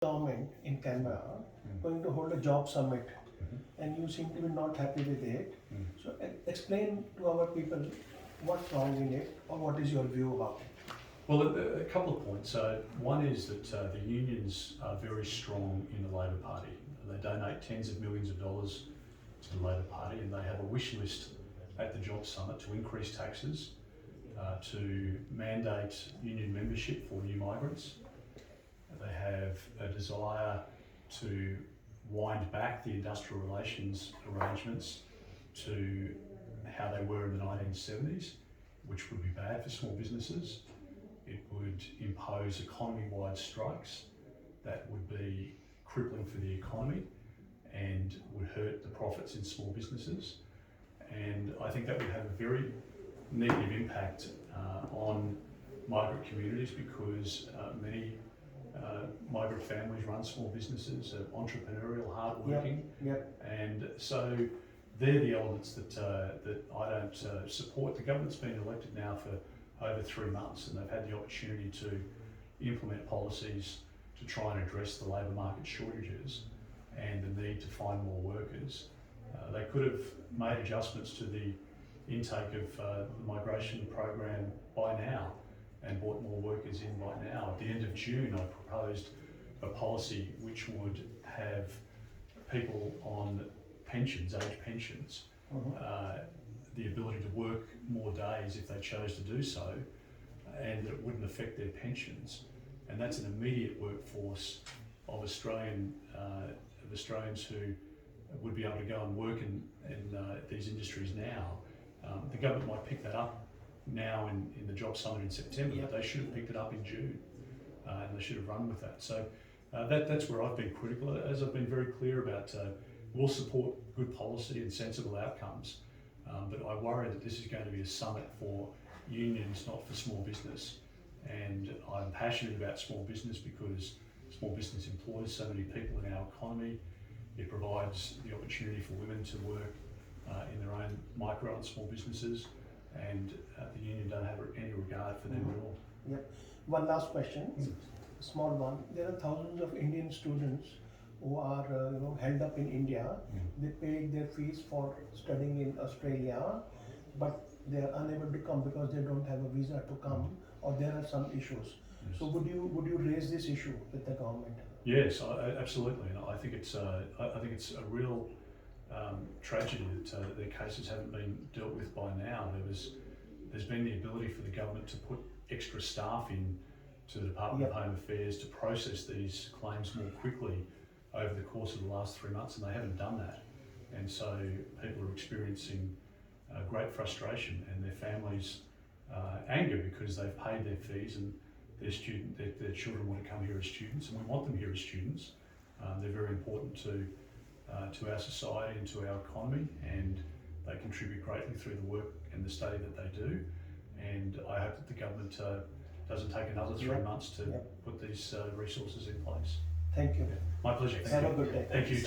government in Canberra going to hold a job summit, and you seem to be not happy with it. So explain to our people what's wrong in it, or what is your view about it. Well, a couple of points. One is that the unions are very strong in the Labor Party. They donate tens of millions of dollars to the Labor Party, and they have a wish list at the Job Summit to increase taxes, to mandate union membership for new migrants. They have a desire to wind back the industrial relations arrangements to how they were in the 1970s, which would be bad for small businesses. It would impose economy-wide strikes that would be crippling for the economy and would hurt the profits in small businesses. And I think that would have a very negative impact on migrant communities, because many migrant families run small businesses, are entrepreneurial, hardworking, and so they're the elements that I don't support. The government's been elected now for over 3 months, and they've had the opportunity to implement policies to try and address the labour market shortages and the need to find more workers. They could have made adjustments to the intake of the migration program by now and brought more workers in by now. At the end of June, I proposed a policy which would have people on pensions, age pensions, the ability to work more days if they chose to do so, and that it wouldn't affect their pensions. And that's an immediate workforce of Australians who would be able to go and work in these industries now. The government might pick that up now in the Job Summit in September, but they should have picked it up in June, and they should have run with that. So that's where I've been critical. As I've been very clear about, we'll support good policy and sensible outcomes, but I worry that this is going to be a summit for unions, not for small business. And I'm passionate about small business because small business employs so many people in our economy. It provides the opportunity for women to work in their own micro and small businesses, and the union don't have any regard for them at all. Yep. One last question, small one. There are thousands of Indian students who are held up in India. They paid their fees for studying in Australia, but they are unable to come because they don't have a visa to come, or there are some issues. So would you raise this issue with the government? Yes, absolutely, and I think it's a real tragedy that their cases haven't been dealt with by now. There's been the ability for the government to put extra staff in to the Department of Home Affairs to process these claims more quickly over the course of the last 3 months, and they haven't done that. And so people are experiencing great frustration, and their families anger because they've paid their fees and their children want to come here as students, and we want them here as students. They're very important to our society and to our economy, and they contribute greatly through the work and the study that they do. And I hope that the government doesn't take another 3 months to put these resources in place. Thank you. My pleasure. Have a good day. Thank you too.